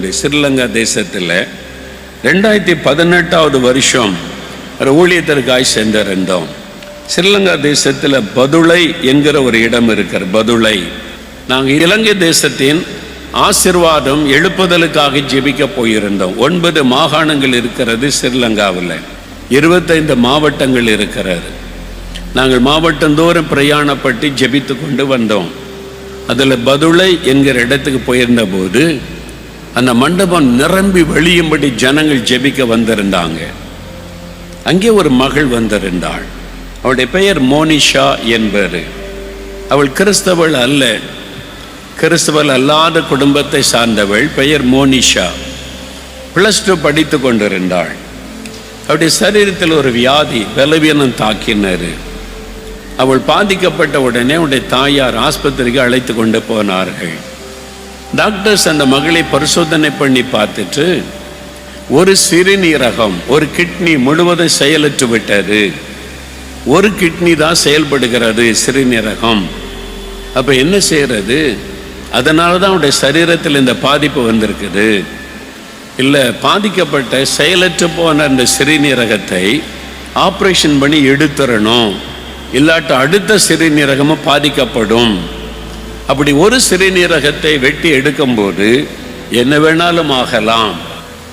இருந்து ஸ்ரீலங்கா தேசத்தில் 2018 வருஷம் ஒரு ஊழியத்திற்காய் சென்றிருந்தோம். ஸ்ரீலங்கா தேசத்தில் பதுளை என்கிற ஒரு இடம் இருக்கிற பதுளை. நாங்கள் இலங்கை தேசத்தின் ஆசீர்வாதம் எழுப்புதலுக்காக ஜெபிக்க போயிருந்தோம். 9 மாகாணங்கள் இருக்கிறது ஸ்ரீலங்காவில், 25 மாவட்டங்கள் இருக்கிறது. நாங்கள் மாவட்டந்தோறும் பிரயாணப்பட்டு ஜெபித்து கொண்டு வந்தோம். அதில் பதுளை என்கிற இடத்துக்கு போயிருந்த போது அந்த மண்டபம் நிரம்பி வழியும்படி ஜனங்கள் ஜெபிக்க வந்திருந்தாங்க. அங்கே ஒரு மகள் வந்திருந்தாள். அவளுடைய பெயர் மோனிஷா என்பது. அவள் கிறிஸ்தவள் அல்ல, கிறிஸ்தவள் அல்லாத குடும்பத்தை சார்ந்தவள். பெயர் மோனிஷா. +2 படித்து கொண்டிருந்தாள். அவருடைய சரீரத்தில் ஒரு வியாதி பலவீனம் தாக்கினார். அவள் பாதிக்கப்பட்ட உடனே அவருடைய தாயார் ஆஸ்பத்திரிக்கு அழைத்து கொண்டு போனார்கள். டாக்டர்ஸ் அந்த மகளை பரிசோதனை பண்ணி பார்த்துட்டு ஒரு சிறுநீரகம், ஒரு கிட்னி முழுவதும் செயலற்று விட்டது. ஒரு கிட்னி தான் செயல்படுகிறது, சிறுநீரகம். அப்போ என்ன செய்கிறது? அதனால தான் அவருடைய சரீரத்தில் இந்த பாதிப்பு வந்திருக்குது. இல்லை, பாதிக்கப்பட்ட செயலற்று போன அந்த சிறுநீரகத்தை ஆப்ரேஷன் பண்ணி எடுத்துடணும், இல்லாட்ட அடுத்த சிறுநீரகமும் பாதிக்கப்படும். அப்படி ஒரு சிறுநீரகத்தை வெட்டி எடுக்கும்போது என்ன வேணாலும் ஆகலாம்,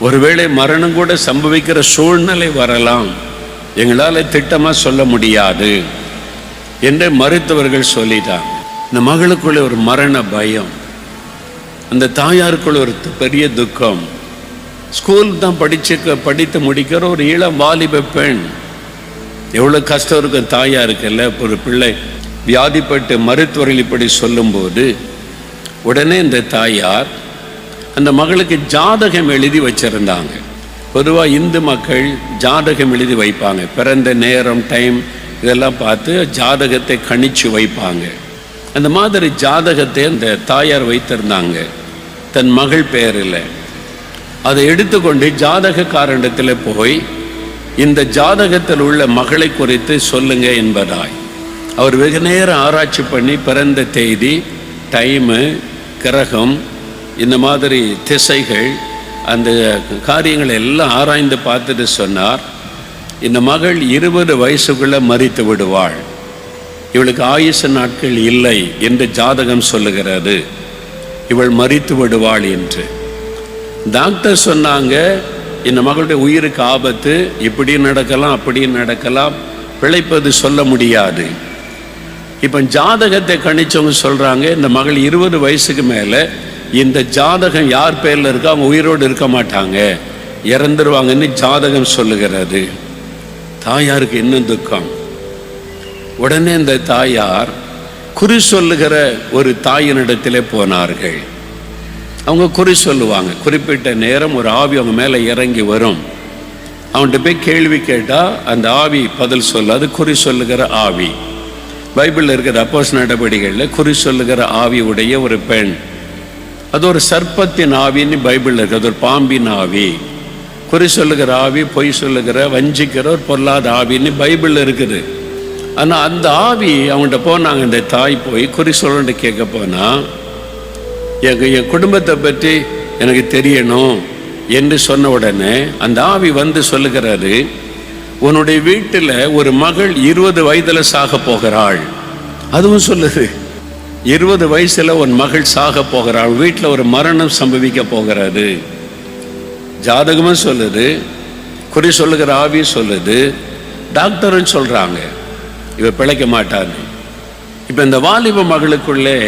ஒருவேளை மரணம் கூட சம்பவிக்கிற சூழ்நிலை வரலாம், எங்களால் திட்டமாக சொல்ல முடியாது என்று மருத்துவர்கள் சொல்லிட்டாங்க. இந்த மகளுக்குள்ளே ஒரு மரண பயம், அந்த தாயாருக்குள்ள ஒரு பெரிய துக்கம். ஸ்கூல் தான் படித்து முடிக்கிற ஒரு இளம் வாலிப பெண், எவ்வளோ கஷ்டம் இருக்கும் தாயாருக்குல்ல. ஒரு பிள்ளை வியாதிப்பட்டு மருத்துவர்கள் இப்படி சொல்லும்போது உடனே இந்த தாயார் அந்த மகளுக்கு ஜாதகம் எழுதி வச்சிருந்தாங்க. பொதுவாக இந்து மக்கள் ஜாதகம் எழுதி வைப்பாங்க, பிறந்த நேரம் டைம் இதெல்லாம் பார்த்து ஜாதகத்தை கணிச்சு வைப்பாங்க. அந்த மாதிரி ஜாதகத்தை அந்த தாயார் வைத்திருந்தாங்க தன் மகள் பெயரில். அதை எடுத்துக்கொண்டு ஜாதகக்காரனிடத்தில் போய் இந்த ஜாதகத்தில் உள்ள மகளை குறித்து சொல்லுங்க என்பதாய் அவர் வெகு நேரம் ஆராய்ச்சி பண்ணி பிறந்த தேதி, டைமு, கிரகம், இந்த மாதிரி திசைகள், அந்த காரியங்களை எல்லாம் ஆராய்ந்து பார்த்துட்டு சொன்னார், இந்த மகள் 20 வயசுக்குள்ளே மரித்து விடுவாள், இவளுக்கு ஆயுசு நாட்கள் இல்லை என்று ஜாதகம் சொல்லுகிறது, இவள் மரித்து விடுவாள் என்று. டாக்டர் சொன்னாங்க, இந்த மகளுடைய உயிருக்கு ஆபத்து, இப்படி நடக்கலாம் அப்படி நடக்கலாம், பிழைப்பது சொல்ல முடியாது. இப்போ ஜாதகத்தை கணிச்சவங்க சொல்கிறாங்க, இந்த மகள் 20 வயசுக்கு மேலே இந்த ஜாதகம் யார் பேரில் இருக்கோ அவங்க உயிரோடு இருக்க மாட்டாங்க, இறந்துருவாங்கன்னு ஜாதகம் சொல்லுகிறது. தாயாருக்கு இன்னும் துக்கம். உடனே இந்த தாயார் குறி சொல்லுகிற ஒரு தாயினிடத்திலே போனார்கள். அவங்க குறி சொல்லுவாங்க, குறிப்பிட்ட நேரம் ஒரு ஆவி அவங்க மேலே இறங்கி வரும். அவன்கிட்ட போய் கேள்வி கேட்டால் அந்த ஆவி பதில் சொல்லாது. குறி சொல்லுகிற ஆவி பைபிளில் இருக்கிற அப்போஸ்தலர் நடபடிகளில் குறி சொல்லுகிற ஆவி உடைய ஒரு பெண், அது ஒரு சர்ப்பத்தின் ஆவின்னு பைபிளில் இருக்குது, அது ஒரு பாம்பின் ஆவி. குறி சொல்லுகிற ஆவி பொய் சொல்லுகிற வஞ்சிக்கிற ஒரு பொல்லாத ஆவின்னு பைபிளில் இருக்குது. ஆனால் அந்த ஆவி அவங்கள்ட்ட போனாங்க. இந்த தாய் போய் குறி சொல்லணுன்னு கேட்க போனால், என் குடும்பத்தை பற்றி எனக்கு தெரியணும் என்று சொன்ன உடனே அந்த ஆவி வந்து சொல்லுகிறாரு, உன்னுடைய வீட்டில் ஒரு மகள் 20 வயதில் சாக போகிறாள். அதுவும் சொல்லுது, 20 வயசுல உன் மகள் சாக போகிறாள், வீட்டில் ஒரு மரணம் சம்பவிக்க போகிறது. ஜாதகமும் சொல்லுது, குறி சொல்லுகிற ஆவி சொல்லுது, டாக்டரும் சொல்றாங்க இவ பிழைக்க மாட்டான்னு. இப்போ இந்த வாலிப மகளுக்குள்ளே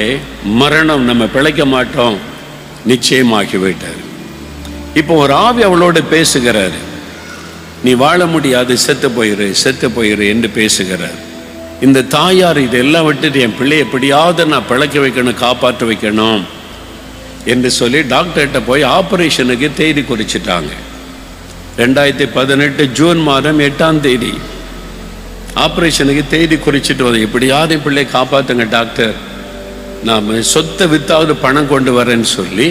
மரணம், நம்ம பிழைக்க மாட்டோம் நிச்சயமாகிவிட்டார். இப்போ ஒரு ஆவி அவளோடு பேசுகிறாரு, நீ வாழ முடியாது, செத்து போயிரு என்று பேசுகிறார். இந்த தாயார் இதெல்லாம் விட்டுட்டு என் பிள்ளையை எப்படியாவது நான் பிழைக்க வைக்கணும், காப்பாற்ற வைக்கணும் என்று சொல்லி டாக்டர்கிட்ட போய் ஆப்ரேஷனுக்கு தேதி குறிச்சிட்டாங்க. 2018 ஜூன் மாதம் 8ஆம் தேதி ஆப்ரேஷனுக்கு தேதி குறிச்சிட்டு வந்து, எப்படியாவது பிள்ளையை காப்பாற்றுங்க டாக்டர், நாம் சொத்தை வித்தாவது பணம் கொண்டு வரேன்னு சொல்லி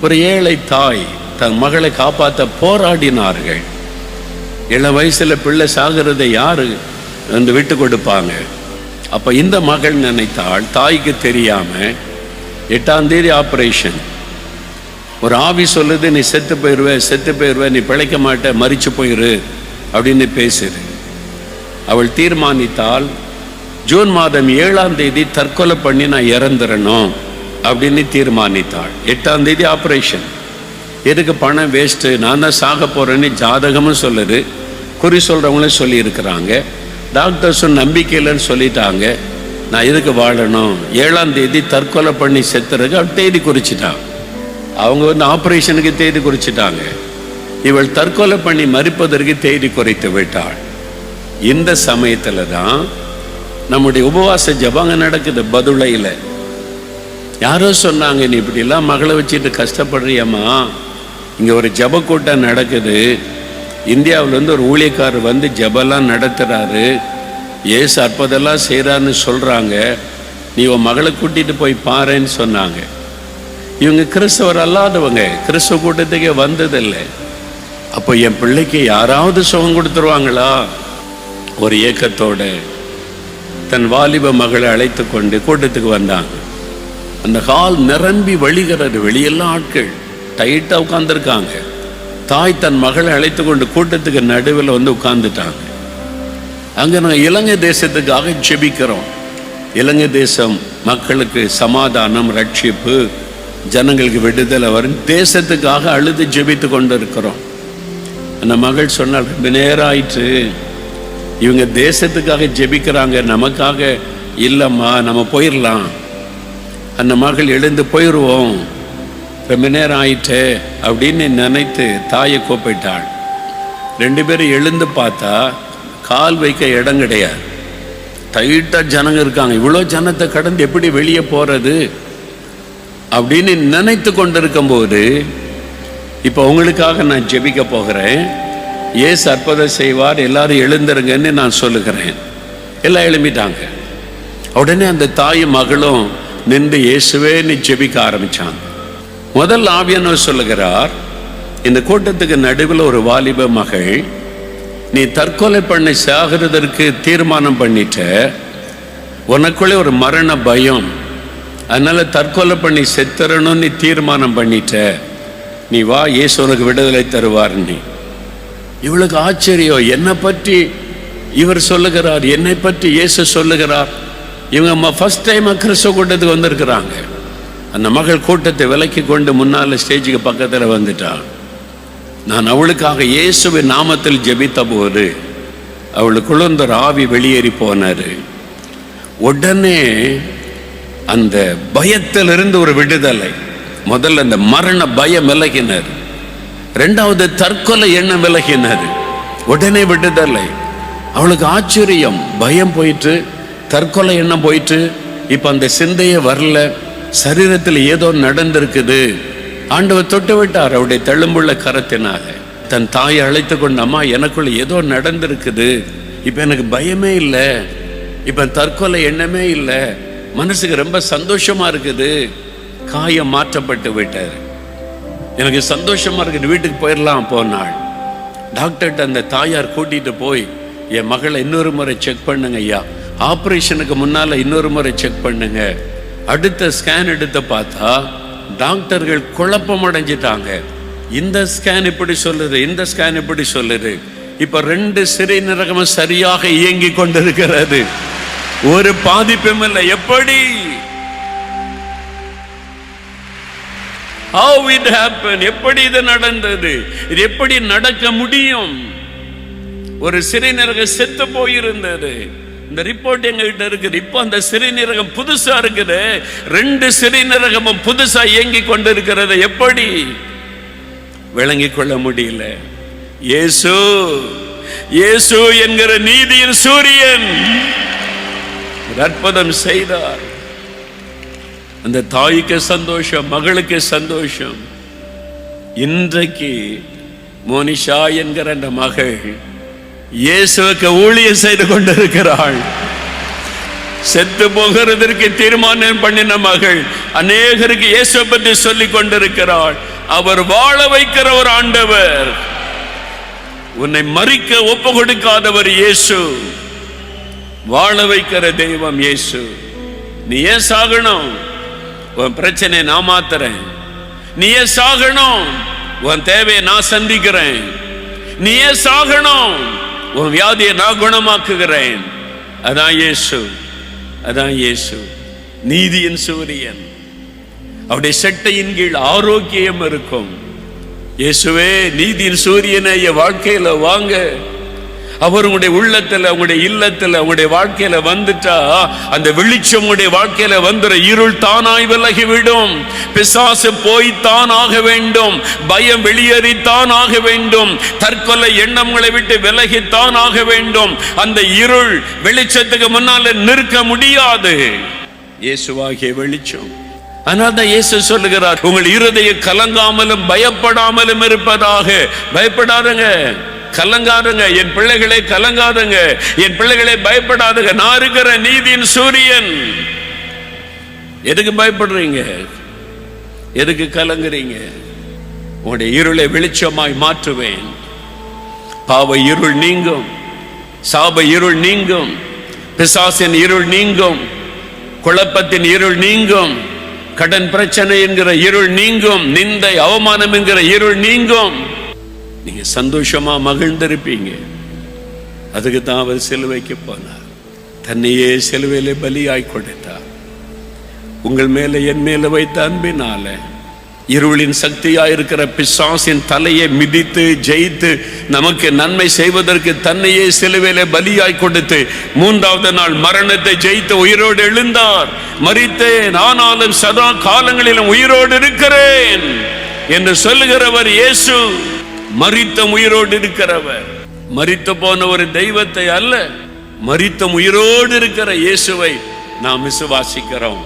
ஒரு ஏழை தாய் தன் மகளை காப்பாற்ற போராடினார்கள். இளம் வயசில் பிள்ளை சாகிறதை யாரு வந்து விட்டு கொடுப்பாங்க? அப்போ இந்த மகள் நினைத்தாள், தாய்க்கு தெரியாமல் 8ஆம் தேதி ஆப்ரேஷன், ஒரு ஆவி சொல்லுது, நீ செத்து போயிடுவ, நீ பிழைக்க மாட்ட, மரிச்சு போயிரு அப்படின்னு பேசுது. அவள் தீர்மானித்தால் ஜூன் மாதம் 7ஆம் தேதி தற்கொலை பண்ணி நான் இறந்துடணும் அப்படின்னு தீர்மானித்தாள். 8ஆம் தேதி ஆப்ரேஷன். எதுக்கு பணம் வேஸ்ட்டு, நான் தான் சாக போகிறேன்னு ஜாதகமும் சொல்லுது, குறி சொல்கிறவங்களும் சொல்லியிருக்கிறாங்க. டாக்டர்ஸும் நம்பிக்கையில்னு சொல்லிட்டாங்க. நான் எதுக்கு வாழணும், 7ஆம் தேதி தற்கொலை பண்ணி செத்துறதுக்கு அவள் தேதி குறிச்சிட்டான். அவங்க ஆப்ரேஷனுக்கு தேதி குறிச்சிட்டாங்க. இவள் தற்கொலை பண்ணி மரிப்பதற்கு தேதி குறைத்து விட்டாள். இந்த சமயத்தில் தான் நம்முடைய உபவாச ஜபங்க நடக்குது. பதுளையில் யாரோ சொன்னாங்க, நீ இப்படிலாம் மகளை வச்சுட்டு கஷ்டப்படுறியம்மா, இங்கே ஒரு ஜப கூட்டம் நடக்குது, இந்தியாவிலேருந்து ஒரு ஊழியக்காரர் வந்து ஜபெல்லாம் நடத்துகிறாரு, ஏசு அற்புதெல்லாம் செய்கிறான்னு சொல்கிறாங்க, நீ உன் மகளை கூட்டிகிட்டு போய் பாருன்னு சொன்னாங்க. இவங்க கிறிஸ்தவர் அல்லாதவங்க, கிறிஸ்தவ கூட்டத்துக்கே வந்ததில்லை. அப்போ என் பிள்ளைக்கு யாராவது சுகம் கொடுத்துருவாங்களா? ஒரு ஏக்கத்தோடு தன் வாலிப மகளை அழைத்து கொண்டு கூட்டத்துக்கு வந்தாங்க. அந்த ஹால் நிரம்பி வழிகிறது. வெளியெல்லாம் ஆட்கள் டைட்டாக உட்கார்ந்துருக்காங்க. தாய் தன் மகளை அழைத்து கொண்டு கூட்டத்துக்கு நடுவில் வந்து உட்கார்ந்துட்டாங்க. அங்கே நாங்கள் இலங்கை தேசத்துக்காக ஜெபிக்கிறோம். இலங்கை தேசம் மக்களுக்கு சமாதானம், ரட்சிப்பு, ஜனங்களுக்கு விடுதலை வரும் தேசத்துக்காக அழுது ஜெபித்து கொண்டு இருக்கிறோம். அந்த மகள் சொன்னால், ரொம்ப நேரம் ஆயிற்று, இவங்க தேசத்துக்காக ஜெபிக்கிறாங்க, நமக்காக இல்லைம்மா, நம்ம போயிடலாம். அந்த மகள் எழுந்து போயிடுவோம், ரொம்ப நேரம் ஆயிட்டு அப்படின்னு நினைத்து தாயை கூப்பிட்டாள். 2 பேரும் எழுந்து பார்த்தா கால் வைக்க இடம் கிடையாது. டைட்டாக ஜனங்க இருக்காங்க. இவ்வளோ ஜனத்தை கடந்து எப்படி வெளியே போகிறது அப்படின்னு நினைத்து கொண்டிருக்கும் போது, இப்போ உங்களுக்காக நான் ஜெபிக்க போகிறேன், ஏசு அற்புதம் செய்வார், எல்லாரும் எழுந்துருங்கன்னு நான் சொல்லுகிறேன். எல்லாம் எழுப்பிட்டாங்க. உடனே அந்த தாயும் மகளும் நின்று இயேசுவேன்னு ஜெபிக்க ஆரம்பிச்சாங்க. முதல் ஆவியானவர் சொல்லுகிறார், இந்த கூட்டத்துக்கு நடுவில் ஒரு வாலிப மகள், நீ தற்கொலை பண்ணி சாகிறதற்கு தீர்மானம் பண்ணிட்ட, உனக்குள்ளே ஒரு மரண பயம், அதனால தற்கொலை பண்ணி செத்துறணும்னு நீ தீர்மானம் பண்ணிட்ட, நீ வா, இயேசு உனக்கு விடுதலை தருவார். நீ இவளுக்கு ஆச்சரியம், என்னை பற்றி இவர் சொல்லுகிறார், என்னை பற்றி இயேசு சொல்லுகிறார். இவங்க ஃபர்ஸ்ட் டைம் கிறிஸ்தவ கூட்டத்துக்கு வந்திருக்கிறாங்க. அந்த மகள் கூட்டத்தை விலக்கி கொண்டு முன்னால் ஸ்டேஜுக்கு பக்கத்தில் வந்துட்டாள். நான் அவளுக்காக இயேசுவின் நாமத்தில் ஜெபித்த போது அவளுக்குள்ள இந்த ஆவி வெளியேறி போனார். உடனே அந்த பயத்திலிருந்து ஒரு விடுதலை. முதல்ல அந்த மரண பயம் விலகினார், 2வது தற்கொலை எண்ணம் விலகினார், உடனே விடுதலை. அவளுக்கு ஆச்சரியம், பயம் போயிட்டு, தற்கொலை எண்ணம் போயிட்டு, இப்போ அந்த சிந்தையே வரல, சரீரத்தில் ஏதோ நடந்திருக்குது. ஆண்டவர் தொட்டு விட்டார் அவருடைய தழும்புள்ள கரத்தினால. தன் தாயை அழைத்து கொண்டு, அம்மா எனக்குள்ள ஏதோ நடந்திருக்குது, இப்போ எனக்கு பயமே இல்லை, இப்போ தற்கொலை எண்ணமே இல்லை, மனசுக்கு ரொம்ப சந்தோஷமா இருக்குது, காயம் மாற்றப்பட்டு விட்டார், எனக்கு சந்தோஷமா இருக்குது, வீட்டுக்கு போயிடலாம். போனாள். டாக்டர்கிட்ட அந்த தாயார் கூட்டிட்டு போய், என் மகளை இன்னொரு முறை செக் பண்ணுங்க ஐயா, ஆப்ரேஷனுக்கு முன்னால இன்னொரு முறை செக் பண்ணுங்க. அடுத்த ஸ்கேன் எடுத்து பார்த்தா டாக்டர்கள் குழப்பம் அடைஞ்சிட்டாங்க. இந்த ஸ்கேன் இப்படி சொல்லுது, இந்த ஸ்கேன் இப்படி சொல்லுது. இப்ப 2 சிறுநீரகமும் சரியாக இயங்கி கொண்டிருக்கிறது, ஒரு பாதிப்பும் இல்லை. எப்படி? How it happened? எப்படி இது நடந்தது? இது எப்படி நடக்க முடியும்? ஒரு சிறுநீரகம் செத்து போயிருந்தது. இந்த ரிப்போர்ட் எங்ககிட்ட இருக்குது. இப்போ அந்த சிறுநீரகம் புதுசா இருக்குது, 2 சிறுநீரகமும் புதுசா இயங்கி கொண்டிருக்கிறது. எப்படி? விளங்கிக் கொள்ள முடியல. இயேசு, இயேசு என்கிற நீதியின் சூரியன் அற்புதம் செய்தார். அந்த தாய்க்கு சந்தோஷம், மகளுக்கு சந்தோஷம். இன்றைக்கு மோனிஷா என்கிற அந்த மகள் இயேசுவுக்கு ஊழியம் செய்து கொண்டிருக்கிறாள். செத்து போகிறதற்கு தீர்மானம் பண்ணின மகள் அநேகருக்கு இயேசுவை பற்றி சொல்லிக் கொண்டிருக்கிறாள். அவர் வாழ வைக்கிற ஒரு ஆண்டவர், உன்னை மறிக்க ஒப்பு கொடுக்காதவர் இயேசு, வாழ வைக்கிற தெய்வம் இயேசு. நீ ஏன் சாகணும்? உன் பிரச்சனை நான் மாத்துறேன். நீயே சாகணும், உன் தேவையை நான் சந்திக்கிறேன். நீயே சாகணும், உன் வியாதியை நான் குணமாக்குகிறேன். அதான் இயேசு, அதான் இயேசு, நீதியின் சூரியன். அவருடைய சட்டையின் கீழ் ஆரோக்கியம் இருக்கும். இயேசுவே நீதியின் சூரியனை என் வாழ்க்கையில வாங்க. அவர் உங்களுடைய உள்ளத்துல, உங்களுடைய இல்லத்துல, உங்களுடைய வாழ்க்கையில வந்துட்டா அந்த வெளிச்சம் உங்களுடைய வாழ்க்கையில வந்துற இருள் தானாய் விலகிவிடும். பிசாசு போய்த்தான் ஆக வேண்டும், பயம் வெளியேறித்தான் ஆக வேண்டும், தற்கொலை எண்ணங்களை விட்டு விலகித்தான் ஆக வேண்டும். அந்த இருள் வெளிச்சத்துக்கு முன்னால நிற்க முடியாது. இயேசுவாகிய வெளிச்சம். ஆனால் தான் இயேசு சொல்லுகிறார், உங்கள் இருதயம் கலங்காமலும் பயப்படாமலும் இருப்பதாக. பயப்படாதுங்க, கலங்காதுங்க, என் பிள்ளைகளை கலங்காதுங்க, என் பிள்ளைகளை பயப்படாதுங்க, நான் இருக்கிற நீதியின் சூரியன். எதுக்கு பயப்படுறீங்க? எதுக்கு கலங்குறீங்க? உங்களுடைய இருளை வெளிச்சமாய் மாற்றுவேன். பாவ இருள் நீங்கும், சாப இருள் நீங்கும், பிசாசின் இருள் நீங்கும், குழப்பத்தின் இருள் நீங்கும், கடன் பிரச்சனை என்கிற இருள் நீங்கும், நிந்தை அவமானம் என்கிற இருள் நீங்கும். நீங்க சந்தோஷமா மகிழ்ந்திருப்பீங்க. அதுக்கு தான் அவர் சிலுவைக்கு போனார். தன்னையே சிலுவையிலே பலியாய் கொடுத்தார். உங்கள் மேல என் மேல வைத்த அன்பினால இருளின் சக்தியா இருக்கிற பிசாசின் தலையை மிதித்து ஜெயித்து நமக்கு நன்மை செய்வதற்கு தன்னையே சிலுவையிலே பலியாய் கொடுத்து 3வது நாள் மரணத்தை ஜெயித்து உயிரோடு எழுந்தார். மரித்தேன், ஆனாலும் சதா காலங்களிலும் உயிரோடு இருக்கிறேன் என்று சொல்லுகிறவர் இயேசு. மரித்த உயிரோடு இருக்கிறவர், மரித்து போன ஒரு தெய்வத்தை அல்ல, மரித்த உயிரோடு இருக்கிற இயேசுவை நாம் விசுவாசிக்கிறோம்.